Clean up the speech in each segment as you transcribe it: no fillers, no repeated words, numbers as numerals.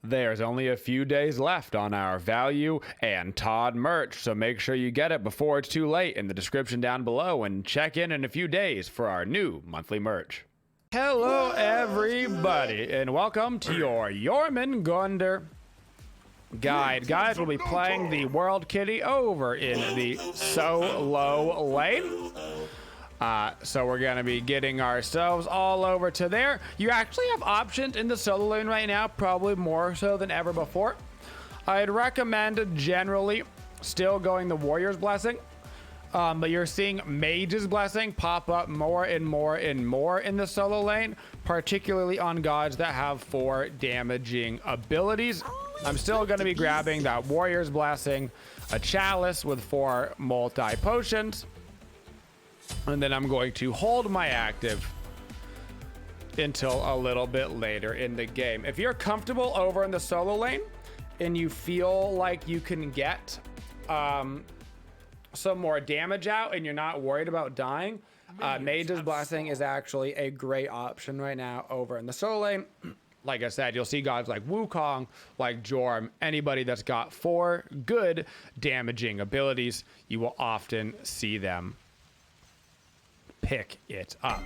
There's only a few days left on our Value and Todd merch, so make sure you get it before it's too late in the description down below, and check in a few days for our new monthly merch. Hello everybody, and welcome to your Jormungandr guide. Guys, we'll be playing the World Kitty over in the solo lane. So we're going to be getting ourselves all over to there. You actually have options in the solo lane right now, probably more so than ever before. I'd recommend generally still going the Warrior's Blessing. But you're seeing Mage's Blessing pop up more and more and more in the solo lane, particularly on gods that have 4 damaging abilities. I'm still going to be grabbing that Warrior's Blessing, a Chalice with 4 multi-potions, and then I'm going to hold my active until a little bit later in the game. If you're comfortable over in the solo lane and you feel like you can get some more damage out and you're not worried about dying, Mage's Blessing is actually a great option right now over in the solo lane. Like I said, you'll see gods like Wukong, like JORM, anybody that's got 4 good damaging abilities, you will often see them pick it up.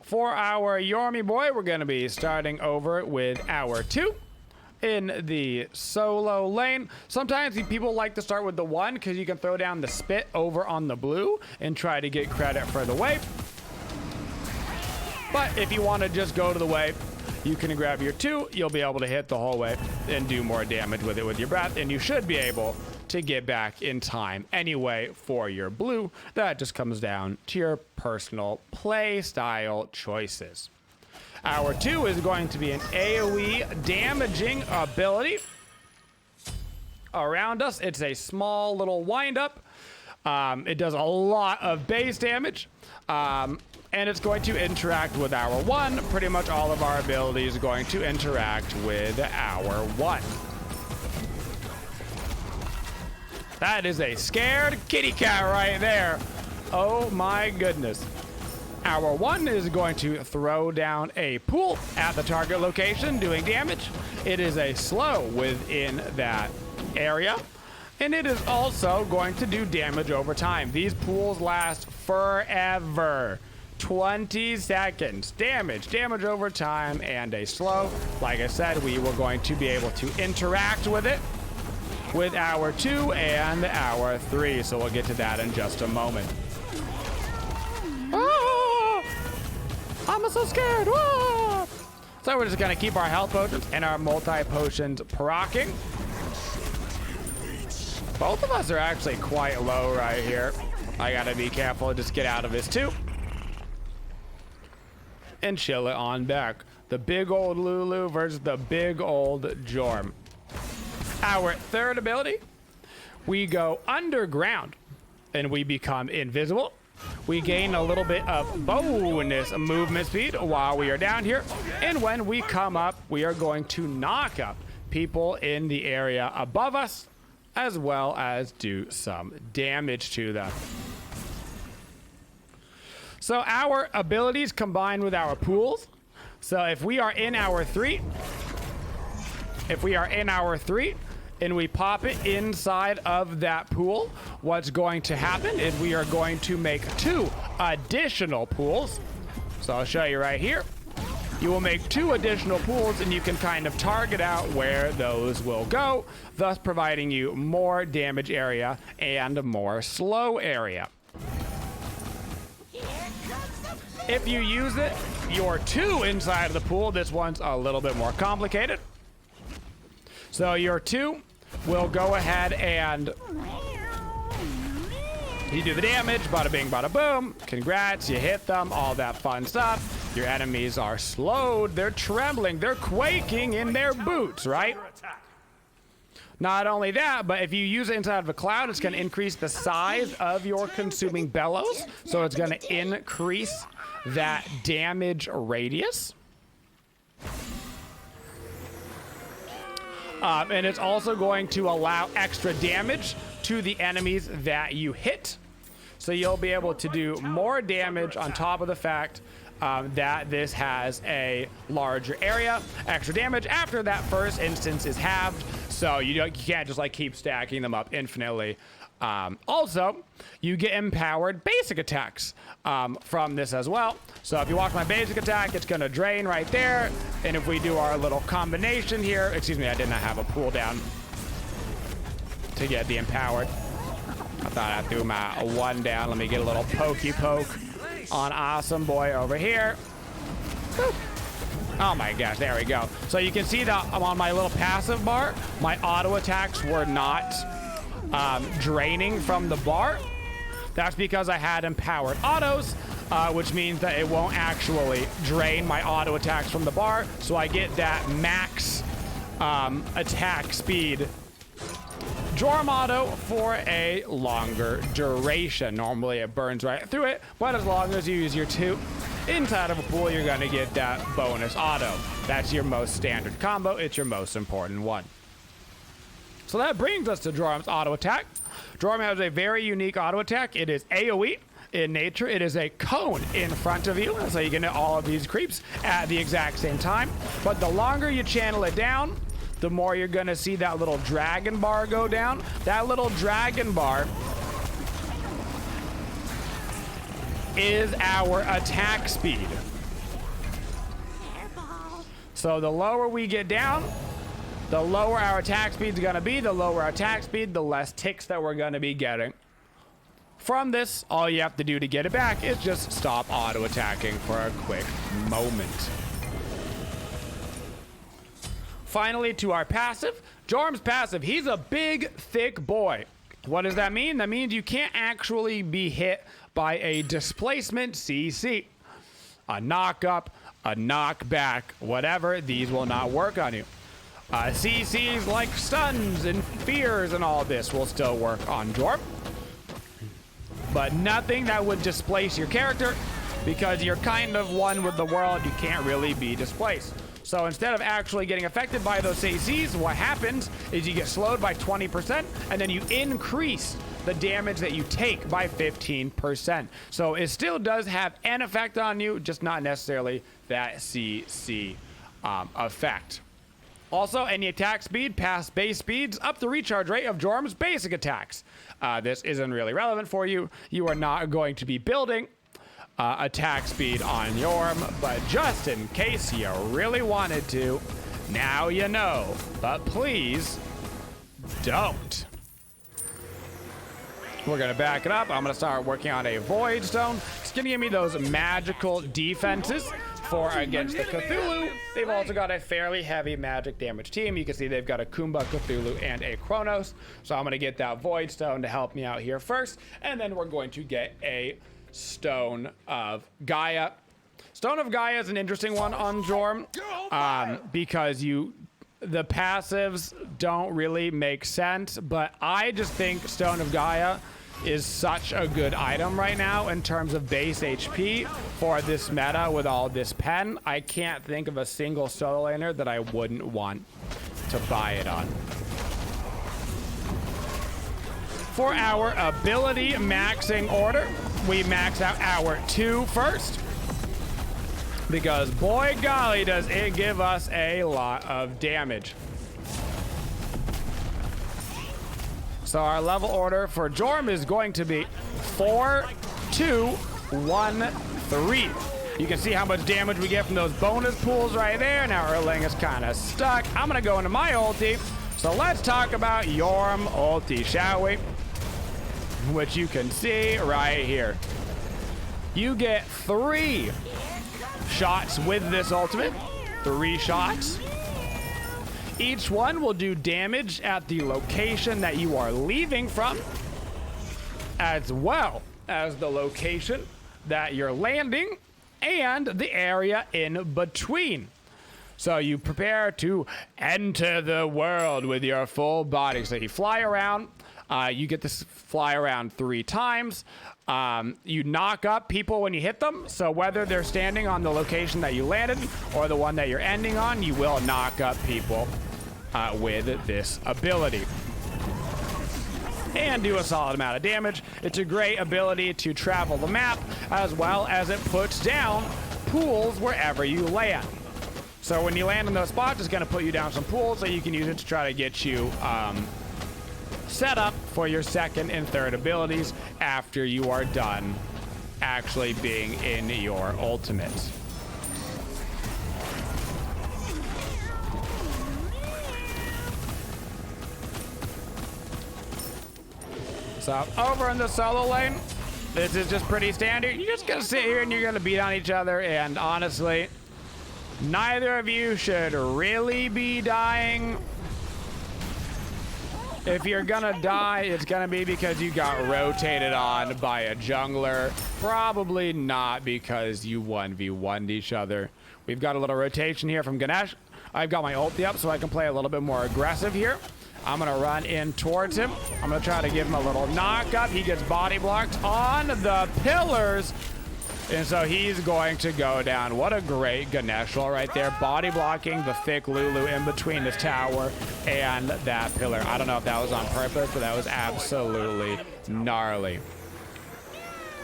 For our Yormy boy, we're going to be starting over with our 2 in the solo lane. Sometimes people like to start with the 1 because you can throw down the spit over on the blue and try to get credit for the wave. But if you want to just go to the wave, you can grab your 2. You'll be able to hit the whole wave and do more damage with it with your breath, and you should be able to get back in time anyway for your blue. That just comes down to your personal play style choices. Our 2 is going to be an AoE damaging ability. Around us, it's a small little wind-up. It does a lot of base damage. And it's going to interact with our 1. Pretty much all of our abilities are going to interact with our 1. That is a scared kitty cat right there. Oh my goodness. Our 1 is going to throw down a pool at the target location, doing damage. It is a slow within that area, and it is also going to do damage over time. These pools last forever. 20 seconds. Damage over time, and a slow. Like I said, we were going to be able to interact with it with our 2 and our 3, so we'll get to that in just a moment. I'm so scared. Whoa! So we're just gonna keep our health potions and our multi-potions proccing. Both of us are actually quite low right here. I gotta be careful, just get out of this too. And chill it on back. The big old Lulu versus the big old JORM. Our 3rd ability, we go underground and we become invisible. We gain a little bit of bonus movement speed while we are down here. And when we come up, we are going to knock up people in the area above us, as well as do some damage to them. So our abilities combine with our pools. So if we are in our 3, and we pop it inside of that pool, what's going to happen is we are going to make 2 additional pools. So I'll show you right here. You will make 2 additional pools, and you can kind of target out where those will go, thus providing you more damage area and more slow area. If you use it, your 2 inside of the pool, this one's a little bit more complicated. So your 2 will go ahead and you do the damage, bada bing, bada boom. Congrats, you hit them, all that fun stuff. Your enemies are slowed, they're trembling, they're quaking in their boots, right? Not only that, but if you use it inside of a cloud, it's going to increase the size of your consuming bellows. So it's going to increase that damage radius. And it's also going to allow extra damage to the enemies that you hit. So you'll be able to do more damage on top of the fact that this has a larger area. Extra damage after that first instance is halved, so you can't just like keep stacking them up infinitely. Also, you get empowered basic attacks from this as well. So if you watch my basic attack, it's gonna drain right there. And if we do our little combination here, excuse me, I did not have a cooldown to get the empowered. I thought I threw my one down. Let me get a little pokey poke on awesome boy over here. Boop. Oh my gosh, there we go. So you can see that I'm on my little passive bar. My auto attacks were not draining from the bar. That's because I had empowered autos, which means that it won't actually drain my auto attacks from the bar. So I get that max attack speed JORM auto for a longer duration. Normally it burns right through it, but as long as you use your 2 inside of a pool, you're gonna get that bonus auto. That's your most standard combo. It's your most important one. So that brings us to JORM's auto attack. JORM has a very unique auto attack. It is AoE in nature. It is a cone in front of you, so you can hit all of these creeps at the exact same time. But the longer you channel it down, the more you're gonna see that little dragon bar go down. That little dragon bar is our attack speed. So the lower we get down, the lower our attack speed is gonna be. The lower our attack speed, the less ticks that we're gonna be getting. From this, all you have to do to get it back is just stop auto attacking for a quick moment. Finally, to our passive. JORM's passive, he's a big, thick boy. What does that mean? That means you can't actually be hit by a displacement CC. A knock-up, a knockback, whatever, these will not work on you. CCs like stuns and fears and all this will still work on JORM. But nothing that would displace your character, because you're kind of one with the world, you can't really be displaced. So instead of actually getting affected by those CCs, what happens is you get slowed by 20%, and then you increase the damage that you take by 15%. So it still does have an effect on you, just not necessarily that CC effect. Also, any attack speed past base speeds up the recharge rate of JORM's basic attacks. This isn't really relevant for you. You are not going to be building attack speed on JORM, but just in case you really wanted to, now you know. But please don't. We're gonna back it up. I'm gonna start working on a Void Stone. It's gonna give me those magical defenses for against the Cthulhu. They've also got a fairly heavy magic damage team. You can see they've got a Kumba, Cthulhu, and a Kronos. So I'm gonna get that Void Stone to help me out here first, and then we're going to get a Stone of Gaia. Stone of Gaia is an interesting one on JORM because the passives don't really make sense, but I just think Stone of Gaia is such a good item right now in terms of base HP for this meta with all this pen. I can't think of a single solo laner that I wouldn't want to buy it on. For our ability maxing order, we max out our 2 first, because boy golly does it give us a lot of damage. So our level order for JORM is going to be 4, 2, 1, 3. You can see how much damage we get from those bonus pools right there. Now Erling is kind of stuck. I'm gonna go into my ulti. So let's talk about JORM ulti, shall we? Which you can see right here. You get 3 shots with this ultimate. 3 shots. Each one will do damage at the location that you are leaving from, as well as the location that you're landing and the area in between. So you prepare to enter the world with your full body. So you fly around. You get to fly around 3 times. You knock up people when you hit them. So whether they're standing on the location that you landed or the one that you're ending on, you will knock up people with this ability. And do a solid amount of damage. It's a great ability to travel the map, as well as it puts down pools wherever you land. So when you land in those spots, it's going to put you down some pools so you can use it to try to get you set up for your second and third abilities after you are done actually being in your ultimate. So over in the solo lane, this is just pretty standard. You're just gonna sit here and you're gonna beat on each other, and honestly, neither of you should really be dying. If you're gonna die, it's gonna be because you got rotated on by a jungler. Probably not because you 1v1'd each other. We've got a little rotation here from Ganesh. I've got my ulti up so I can play a little bit more aggressive here. I'm gonna run in towards him. I'm gonna try to give him a little knock up. He gets body blocked on the pillars. And so he's going to go down. What a great Ganesh roll right there. Body blocking the thick Lulu in between this tower and that pillar. I don't know if that was on purpose, but that was absolutely gnarly.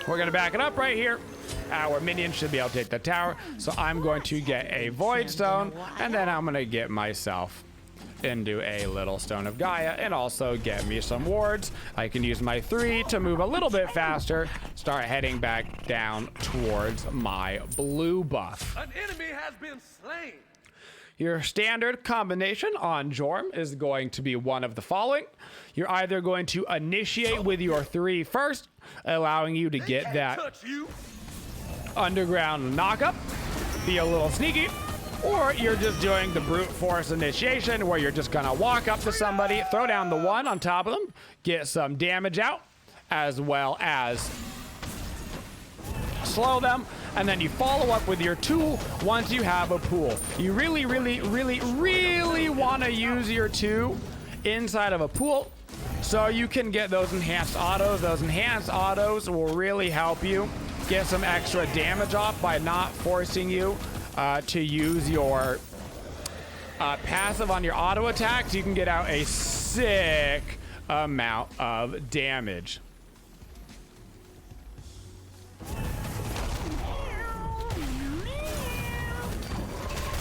We're going to back it up right here. Our minion should be able to take the tower. So I'm going to get a Void Stone, and then I'm going to get myself into a little Stone of Gaia and also get me some wards. I can use my 3 to move a little bit faster, start heading back down towards my blue buff. An enemy has been slain. Your standard combination on JORM is going to be one of the following. You're either going to initiate with your 3 first, allowing you to get that underground knockup, be a little sneaky, or you're just doing the brute force initiation where you're just gonna walk up to somebody, throw down the 1 on top of them, get some damage out, as well as slow them, and then you follow up with your 2 once you have a pool. You really want to use your 2 inside of a pool so you can get those enhanced autos. Those enhanced autos will really help you get some extra damage off by not forcing you to use your passive on your auto attacks. You can get out a sick amount of damage.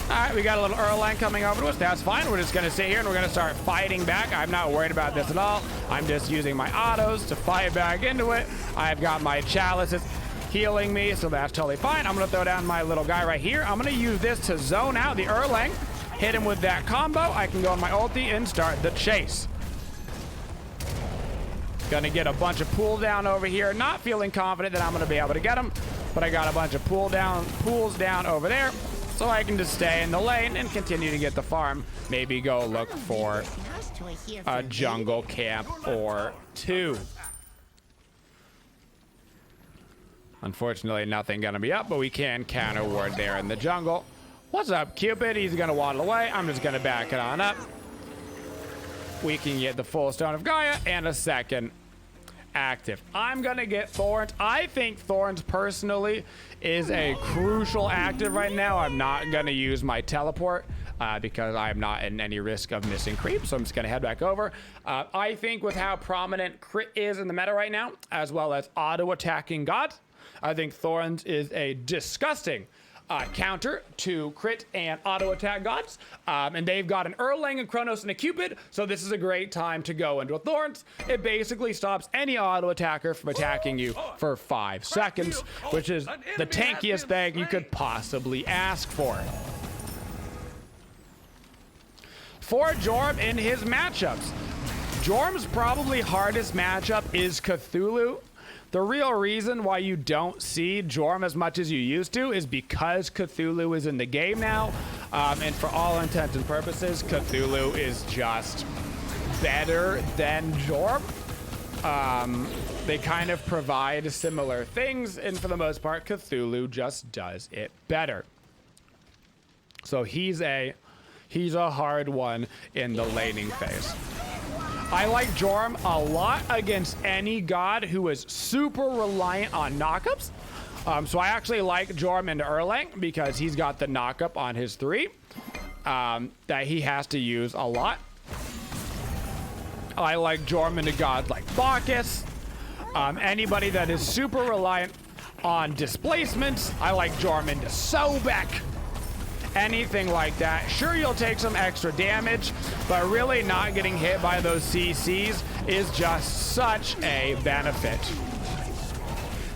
All right, we got a little Erlang coming over to us. That's fine. We're just going to sit here and we're going to start fighting back. I'm not worried about this at all. I'm just using my autos to fight back into it. I've got my chalices healing me, so that's totally fine. I'm going to throw down my little guy right here. I'm going to use this to zone out the Erlang, hit him with that combo. I can go on my ulti and start the chase. Gonna get a bunch of pull down over here. Not feeling confident that I'm going to be able to get him, but I got a bunch of pools down over there, so I can just stay in the lane and continue to get the farm. Maybe go look for a jungle camp or 2. Unfortunately, nothing gonna be up, but we can counter ward there in the jungle. What's up, Cupid? He's gonna waddle away. I'm just gonna back it on up. We can get the full Stone of Gaia and a second active. I'm gonna get Thorns. I think Thorns personally is a crucial active right now. I'm not gonna use my teleport because I'm not in any risk of missing creep, so I'm just gonna head back over. I think with how prominent crit is in the meta right now, as well as auto attacking gods, I think Thorns is a disgusting counter to crit and auto attack gods, and they've got an Erlang, a Chronos, and a Cupid, so this is a great time to go into a Thorns. It basically stops any auto attacker from attacking you for 5 seconds, which is the tankiest thing you could possibly ask for. For JORM in his matchups, JORM's probably hardest matchup is Cthulhu. The real reason why you don't see JORM as much as you used to is because Cthulhu is in the game now. And for all intents and purposes, Cthulhu is just better than JORM. They kind of provide similar things, and for the most part, Cthulhu just does it better. So he's a hard one in the laning phase. I like JORM a lot against any god who is super reliant on knockups. So I actually like JORM into Erlang because he's got the knockup on his 3 that he has to use a lot. I like JORM into gods like Bacchus. Anybody that is super reliant on displacements. I like JORM into Sobek. Anything like that. Sure, you'll take some extra damage, but really not getting hit by those CCs is just such a benefit.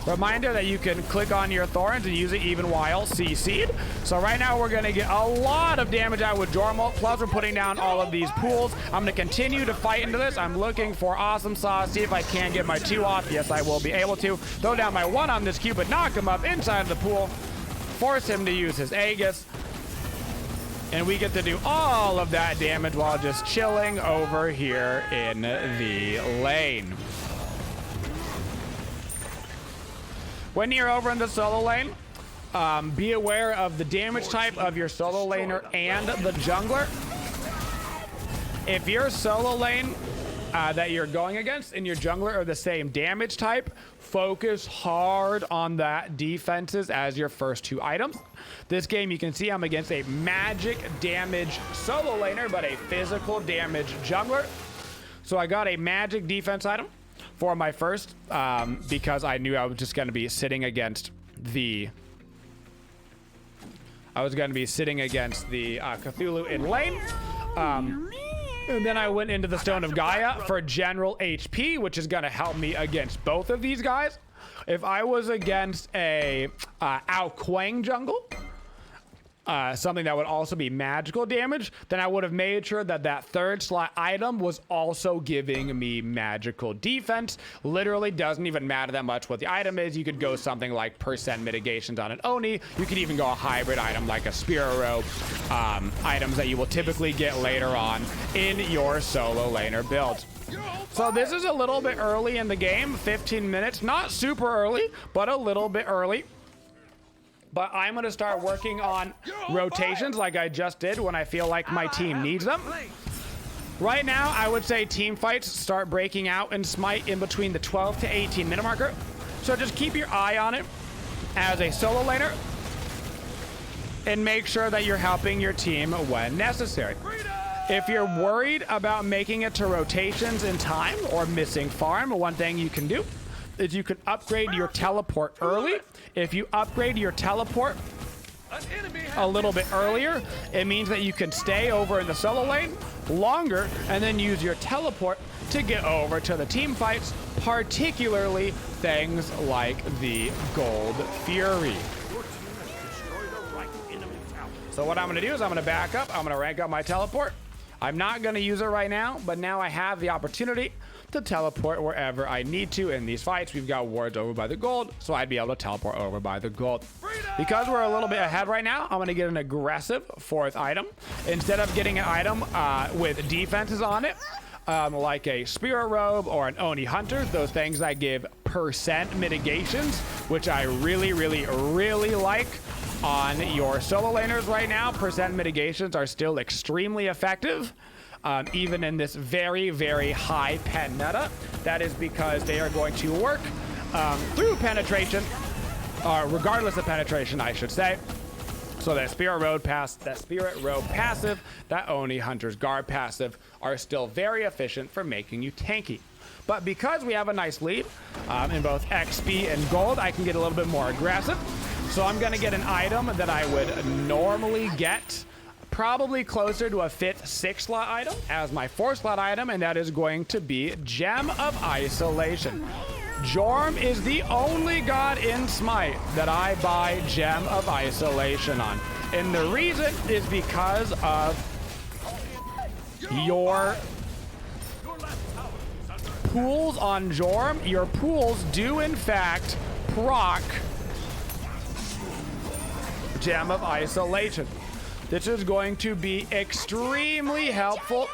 Reminder that you can click on your Thorns and use it even while CC'd. So right now we're going to get a lot of damage out with JORM ult, plus we're putting down all of these pools. I'm going to continue to fight into this. I'm looking for Awesome Sauce, see if I can get my 2 off. Yes, I will be able to. Throw down my 1 on this Cupid, knock him up inside the pool, force him to use his Aegis. And we get to do all of that damage while just chilling over here in the lane. When you're over in the solo lane, be aware of the damage type of your solo laner and the jungler. If your solo lane that you're going against and your jungler are the same damage type, focus hard on that defenses as your first 2 items. This game, you can see I'm against a magic damage solo laner, but a physical damage jungler. So I got a magic defense item for my first, because I knew I was just going to be sitting against the Cthulhu in lane. And then I went into the Stone of Gaia for general HP, which is going to help me against both of these guys. If I was against a Ao Kuang jungle, something that would also be magical damage, then I would have made sure that that 3rd slot item was also giving me magical defense. Literally doesn't even matter that much what the item is. You could go something like % mitigations on an Oni. You could even go a hybrid item like a Spirit Robe, items that you will typically get later on in your solo laner build. So this is a little bit early in the game, 15 minutes, not super early, but a little bit early. But I'm going to start working on rotations like I just did when I feel like my team needs them. Right now, I would say team fights start breaking out in Smite in between the 12 to 18 minute marker. So just keep your eye on it as a solo laner and make sure that you're helping your team when necessary. If you're worried about making it to rotations in time or missing farm, one thing you can do is you can upgrade your teleport early. If you upgrade your teleport a little bit earlier, it means that you can stay over in the solo lane longer and then use your teleport to get over to the team fights, particularly things like the Gold Fury. So what I'm going to do is I'm going to back up. I'm going to rank up my teleport. I'm not going to use it right now, but now I have the opportunity to teleport wherever I need to in these fights. We've got wards over by the gold, so I'd be able to teleport over by the gold. Because we're a little bit ahead right now, I'm going to get an aggressive 4th item. Instead of getting an item with defenses on it, like a Spirit Robe or an Oni Hunter, those things that give % mitigations, which I really, really, really like on your solo laners right now. % mitigations are still extremely effective. Even in this very, very high pen meta. That is because they are going to work through penetration, regardless of penetration, I should say. So that Spirit Robe passive, that Oni Hunter's Guard passive are still very efficient for making you tanky. But because we have a nice lead in both XP and gold, I can get a little bit more aggressive. So I'm gonna get an item that I would normally get probably closer to a 5th, 6th slot item as my 4th slot item, and that is going to be Gem of Isolation. JORM is the only god in Smite that I buy Gem of Isolation on. And the reason is because of your pools on JORM. Your pools do in fact proc Gem of Isolation. This is going to be extremely helpful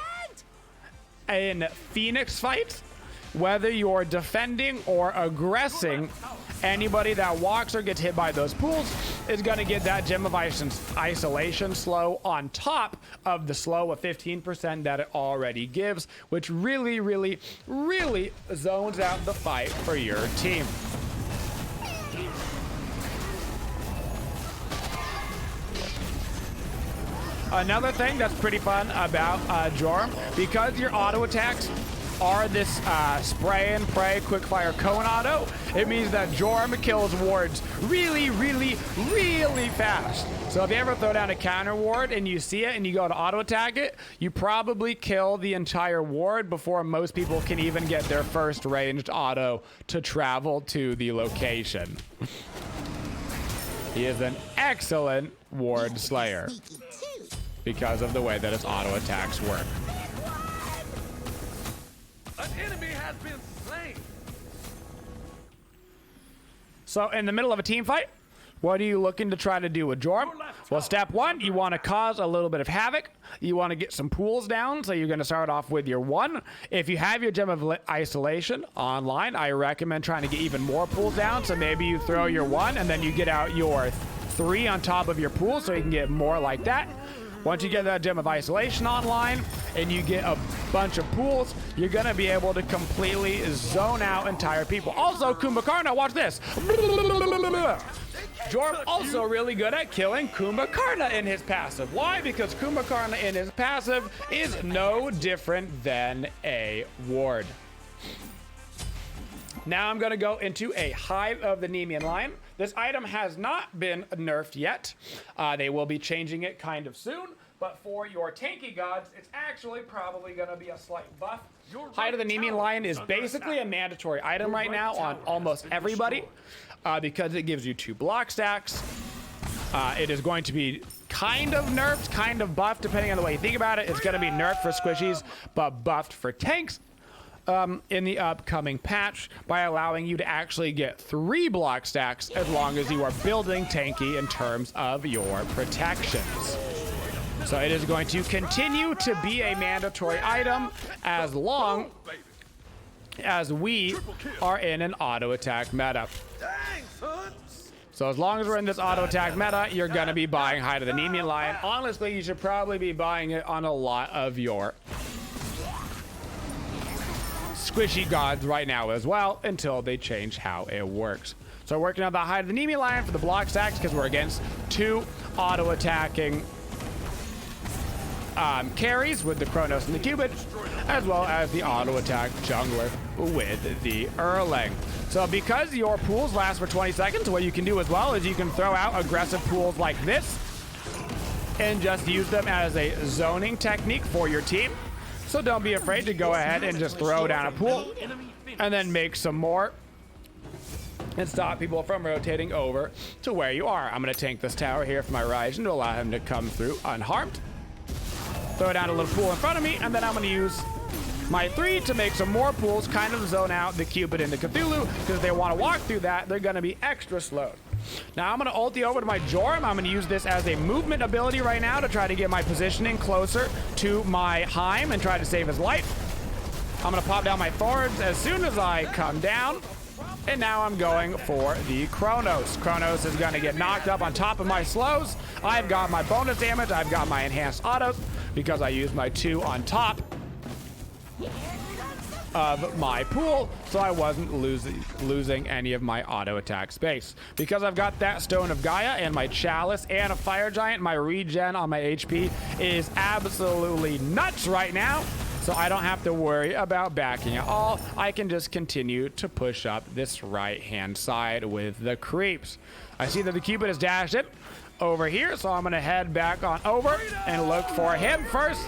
in Phoenix fights, whether you're defending or aggressing. Anybody that walks or gets hit by those pools is going to get that Gem of Isolation slow on top of the slow of 15% that it already gives, which really, really, really zones out the fight for your team. Another thing that's pretty fun about JORM, because your auto attacks are this spray and pray quickfire cone auto, it means that JORM kills wards really, really, really fast. So if you ever throw down a counter ward and you see it and you go to auto attack it, you probably kill the entire ward before most people can even get their first ranged auto to travel to the location. He is an excellent ward slayer because of the way that his auto attacks work. An enemy has been slain. So in the middle of a team fight, what are you looking to try to do with JORM? Well, step one, you want to cause a little bit of havoc. You want to get some pools down, so you're going to start off with your 1. If you have your Gem of Isolation online, I recommend trying to get even more pools down. So maybe you throw your 1 and then you get out your 3 on top of your pool so you can get more like that. Once you get that Gem of Isolation online and you get a bunch of pools, you're going to be able to completely zone out entire people. Also, Kumbhakarna, watch this. JORM also really good at killing Kumbhakarna in his passive. Why? Because Kumbhakarna in his passive is no different than a ward. Now I'm going to go into a Hive of the Nemean Lion. This item has not been nerfed yet. They will be changing it kind of soon. But for your tanky gods, it's actually probably going to be a slight buff. Hive of the Nemean Lion is basically a mandatory item right now on almost everybody because it gives you 2 block stacks. It is going to be kind of nerfed, kind of buffed, depending on the way you think about it. It's going to be nerfed for squishies, but buffed for tanks. In the upcoming patch by allowing you to actually get 3 block stacks as long as you are building tanky in terms of your protections. So it is going to continue to be a mandatory item as long as we are in an auto attack meta. So as long as we're in this auto attack meta, you're going to be buying Hive of the Nemean Lion. Honestly, you should probably be buying it on a lot of your squishy gods right now as well until they change how it works. So we're working on the Hive of the Nemean Lion for the block stacks because we're against 2 auto attacking carries with the Chronos and the Cupid, as well as the auto attack jungler with the Erlang. So because your pools last for 20 seconds, what you can do as well is you can throw out aggressive pools like this and just use them as a zoning technique for your team. So don't be afraid to go ahead and just throw down a pool and then make some more and stop people from rotating over to where you are. I'm going to tank this tower here for my Ryzen to allow him to come through unharmed. Throw down a little pool in front of me, and then I'm going to use my 3 to make some more pools, kind of zone out the Cupid and the Cthulhu, because if they want to walk through that, they're going to be extra slowed. Now I'm going to ulti over to my JORM. I'm going to use this as a movement ability right now to try to get my positioning closer to my Heim and try to save his life. I'm going to pop down my Thorns as soon as I come down. And now I'm going for the Chronos. Chronos is going to get knocked up on top of my slows. I've got my bonus damage. I've got my enhanced autos because I used my 2 on top of my pool, so I wasn't losing any of my auto attack space. Because I've got that Stone of Gaia and my Chalice and a Fire Giant, my regen on my HP is absolutely nuts right now. So I don't have to worry about backing at all. I can just continue to push up this right-hand side with the creeps. I see that the Cupid is dashed in over here, so I'm going to head back on over and look for him first.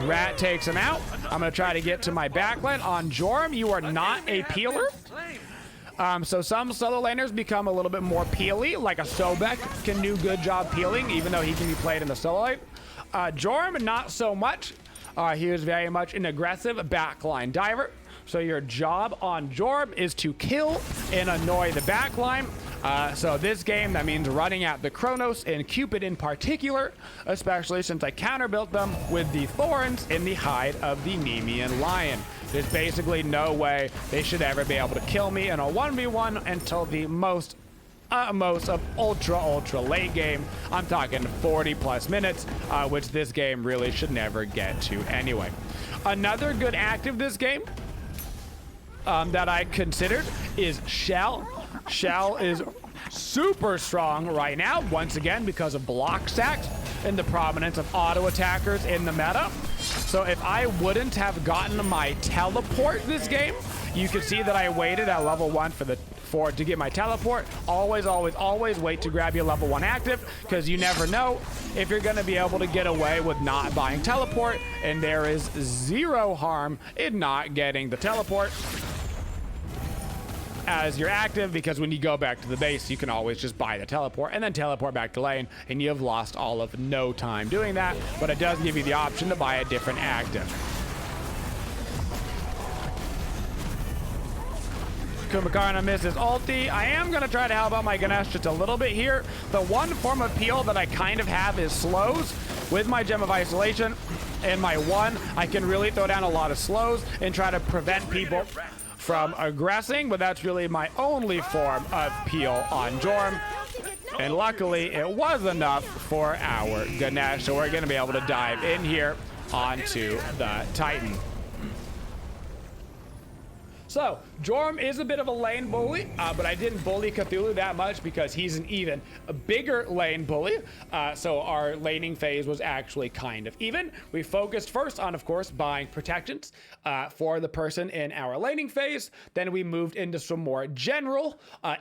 Rat takes him out. I'm going to try to get to my backline on JORM. You are not a peeler. So some solo laners become a little bit more peely, like a Sobek can do good job peeling, even though he can be played in the solo lane. JORM, not so much. He is very much an aggressive backline diver. So your job on JORM is to kill and annoy the backline. So this game, that means running at the Chronos and Cupid in particular, especially since I counterbuilt them with the Thorns in the Hive of the Nemean Lion. There's basically no way they should ever be able to kill me in a 1v1 until the most of ultra late game. I'm talking 40 plus minutes, which this game really should never get to anyway. Another good active this game that I considered is Shell. Shell is super strong right now, once again because of block stacks and the prominence of auto attackers in the meta. So if I wouldn't have gotten my teleport this game, you could see that I waited at level 1 to get my teleport. Always wait to grab your level 1 active, because you never know if you're going to be able to get away with not buying teleport, and there is zero harm in not getting the teleport as you're active, because when you go back to the base, you can always just buy the teleport and then teleport back to lane, and you've lost all of no time doing that. But it does give you the option to buy a different active. Kumbhakarna misses ulti. I am going to try to help out my Ganesh just a little bit here. The one form of peel that I kind of have is slows. With my Gem of Isolation and my 1, I can really throw down a lot of slows and try to prevent people from aggressing, but that's really my only form of peel on JORM. And luckily, it was enough for our Ganesh, so we're going to be able to dive in here onto the Titan. So, JORM is a bit of a lane bully, but I didn't bully Cthulhu that much because he's an even bigger lane bully. So our laning phase was actually kind of even. We focused first on, of course, buying protections for the person in our laning phase. Then we moved into some more general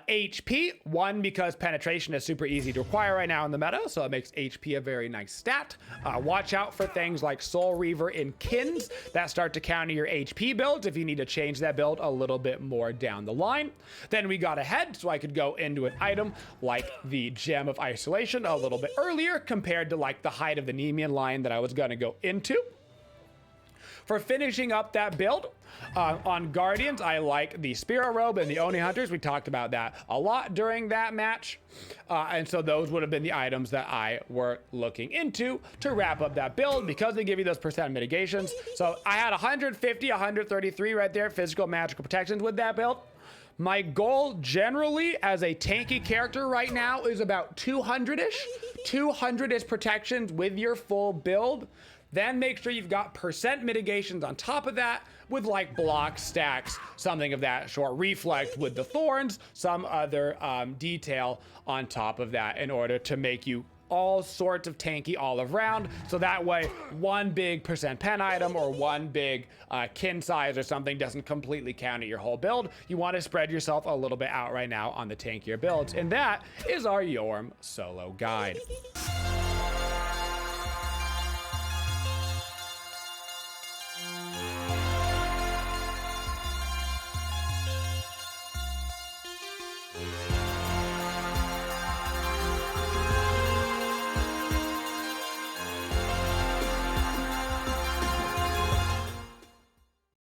HP. One, because penetration is super easy to acquire right now in the meta, so it makes HP a very nice stat. Watch out for things like Soul Reaver and Kins that start to counter your HP builds if you need to change that build a little bit more down the line. Then we got ahead so I could go into an item like the Gem of Isolation a little bit earlier compared to like the height of the Nemean line that I was going to go into. For finishing up that build, on Guardians, I like the Spirit Robe and the Oni Hunters. We talked about that a lot during that match. And so those would have been the items that I were looking into to wrap up that build because they give you those percent mitigations. So I had 150, 133 right there, physical magical protections with that build. My goal generally as a tanky character right now is about 200-ish. 200-ish protections with your full build. Then make sure you've got percent mitigations on top of that with like block stacks, something of that sort. Reflect with the thorns, some other detail on top of that in order to make you all sorts of tanky all around. So that way, one big percent pen item or one big kin size or something doesn't completely counter your whole build. You want to spread yourself a little bit out right now on the tankier builds. And that is our JORM solo guide.